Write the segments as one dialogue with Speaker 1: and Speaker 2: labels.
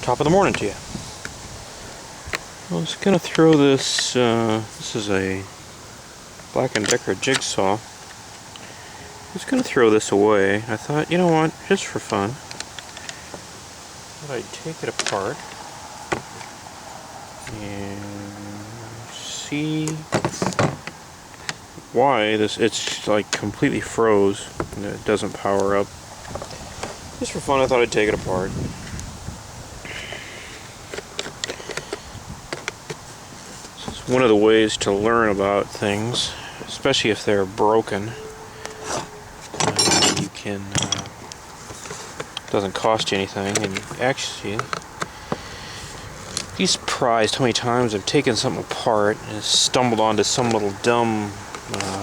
Speaker 1: Top of the morning to you. I was gonna throw this. This is a Black & Decker Jigsaw. I was gonna throw this away. I thought, you know what, just for fun, I'd take it apart and see why it's like completely froze and it doesn't power up. Just for fun, I thought I'd take it apart. This is one of the ways to learn about things, especially if they're broken. You can, it doesn't cost you anything, and actually, be surprised how many times I've taken something apart and stumbled onto some little dumb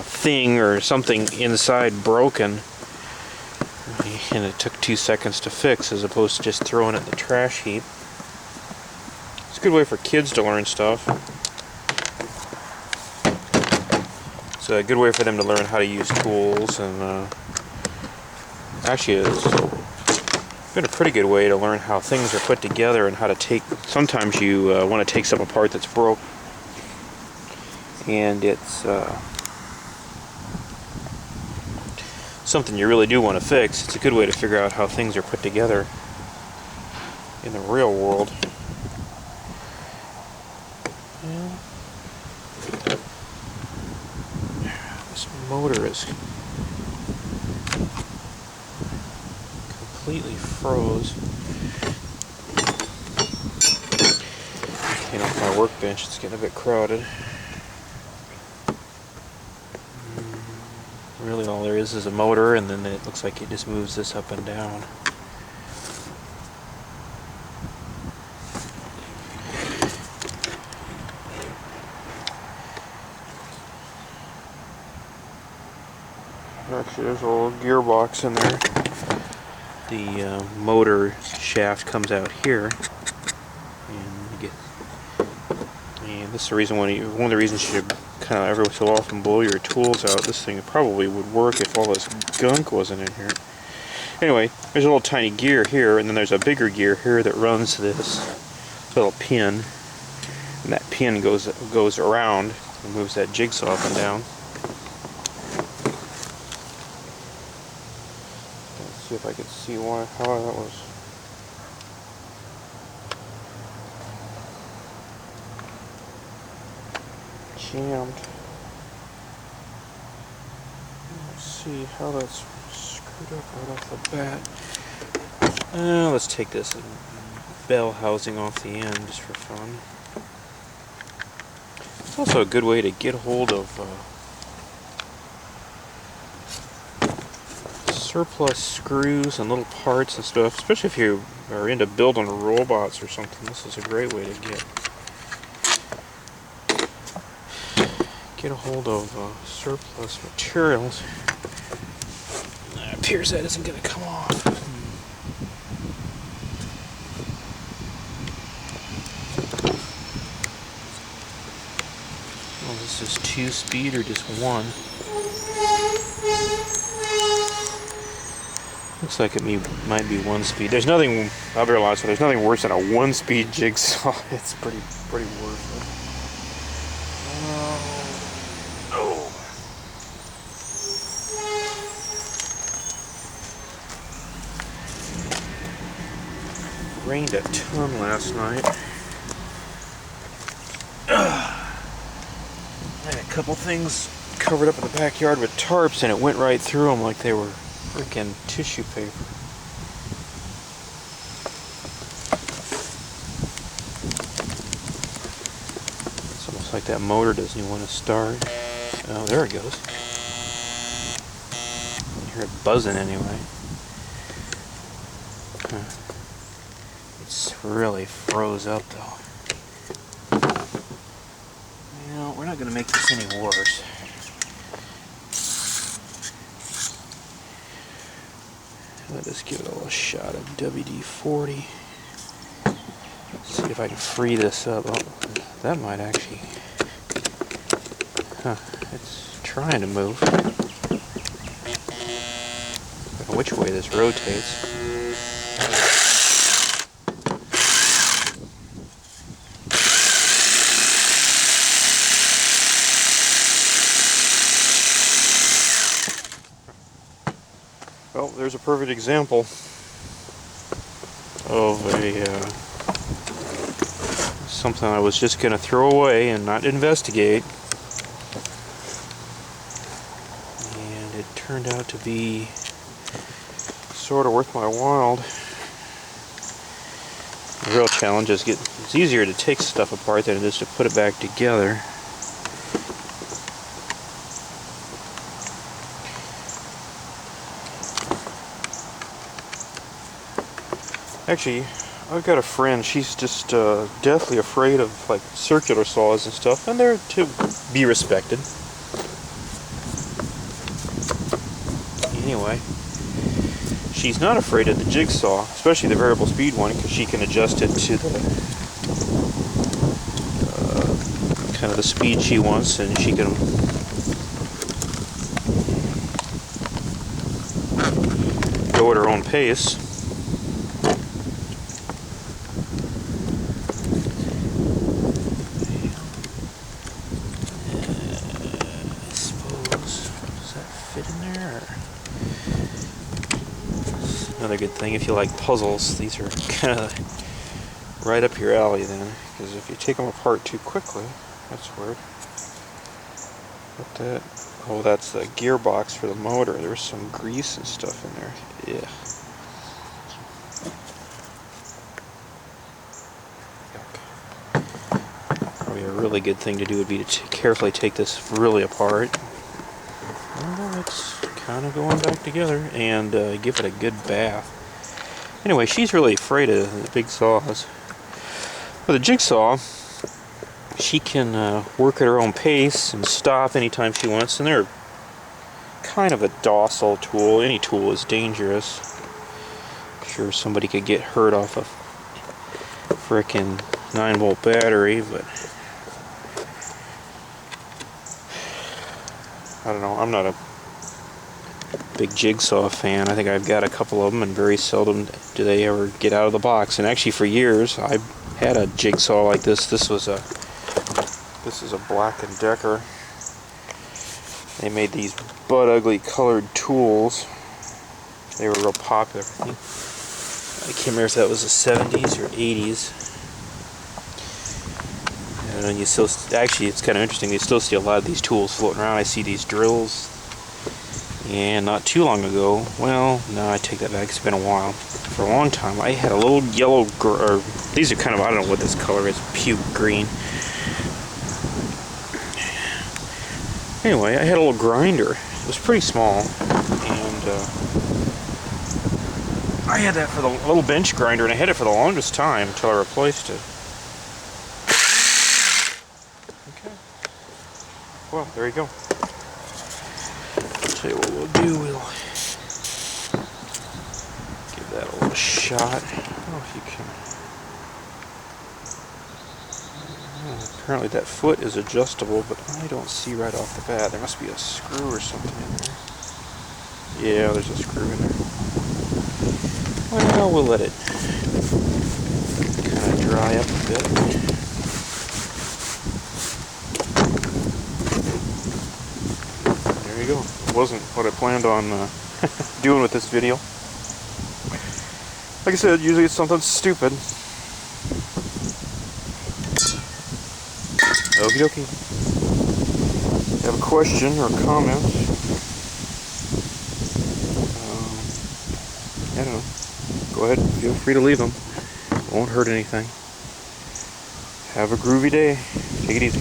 Speaker 1: thing or something inside broken, and it took 2 seconds to fix as opposed to just throwing it in the trash heap. It's a good way for kids to learn stuff. It's a good way for them to learn how to use tools, and actually it's been a pretty good way to learn how things are put together and how to take. Sometimes you want to take something apart that's broke, and it's something you really do want to fix. It's a good way to figure out how things are put together in the real world. And this motor is completely froze. Off my workbench, it's getting a bit crowded. Really all there is a motor, and then it looks like it just moves this up and down. Actually, there's a little gearbox in there. The motor shaft comes out here, and this is the reason one of the reasons you should kind of every so often blow your tools out. This thing probably would work if all this gunk wasn't in here. Anyway, there's a little tiny gear here, and then there's a bigger gear here that runs this little pin, and that pin goes around and moves that jigsaw up and down. Let's see if I can see how that was. Jammed. Let's see how that's screwed up right off the bat. Let's take this bell housing off the end just for fun. It's also a good way to get hold of surplus screws and little parts and stuff, especially if you are into building robots or something. This is a great way to get a hold of surplus materials. It appears that isn't going to come off. Well, this is 2-speed or just 1? Looks like it might be 1-speed. There's nothing, I've realized, so there's nothing worse than a 1-speed jigsaw. It's pretty worthless. Rained a ton last night. I had a couple things covered up in the backyard with tarps, and it went right through them like they were freaking tissue paper. It's almost like that motor doesn't even want to start. Oh, there it goes. You hear it buzzing anyway. It's really froze up though. You know, we're not going to make this any worse. Let us give it a little shot of WD-40. See if I can free this up. Oh, that might actually... it's trying to move. I don't know which way this rotates. there's a perfect example of a something I was just going to throw away and not investigate, and it turned out to be sort of worth my while. The real challenge is it's easier to take stuff apart than it is to put it back together. Actually, I've got a friend, she's just deathly afraid of like circular saws and stuff, and they're to be respected. Anyway, she's not afraid of the Jigsaw, especially the variable speed one, because she can adjust it to the kind of the speed she wants, and she can go at her own pace. Fit in there? Another good thing if you like puzzles, these are kind of right up your alley then, because if you take them apart too quickly, that's weird. What that? Oh, that's the gearbox for the motor. There's some grease and stuff in there. Yeah. Probably a really good thing to do would be to carefully take this really apart. Well, it's kind of going back together, and give it a good bath. Anyway, she's really afraid of the big saws. With a Jigsaw, she can work at her own pace and stop anytime she wants, and they're kind of a docile tool. Any tool is dangerous. I'm sure somebody could get hurt off a frickin' 9-volt battery, but I don't know, I'm not a big Jigsaw fan. I think I've got a couple of them, and very seldom do they ever get out of the box. And actually for years I had a Jigsaw like this. This is a Black & Decker. They made these butt ugly colored tools. They were real popular. I can't remember if that was the 70s or 80s. And you still, actually, it's kind of interesting, you still see a lot of these tools floating around. I see these drills, and not too long ago, well, no, I take that back, it's been a while. For a long time, I had a little yellow, or these are kind of, I don't know what this color is, puke green. Anyway, I had a little grinder. It was pretty small, and I had that for the little bench grinder, and I had it for the longest time until I replaced it. Well, there you go. I'll tell you what we'll do, we'll give that a little shot. I don't know if you can. Oh, apparently that foot is adjustable, but I don't see right off the bat. There must be a screw or something in there. Yeah, there's a screw in there. Well, we'll let it kind of dry up a bit. There you go. It wasn't what I planned on doing with this video. Like I said, usually it's something stupid. Okie dokie. If you have a question or comment, I don't know. Go ahead, feel free to leave them. Won't hurt anything. Have a groovy day. Take it easy.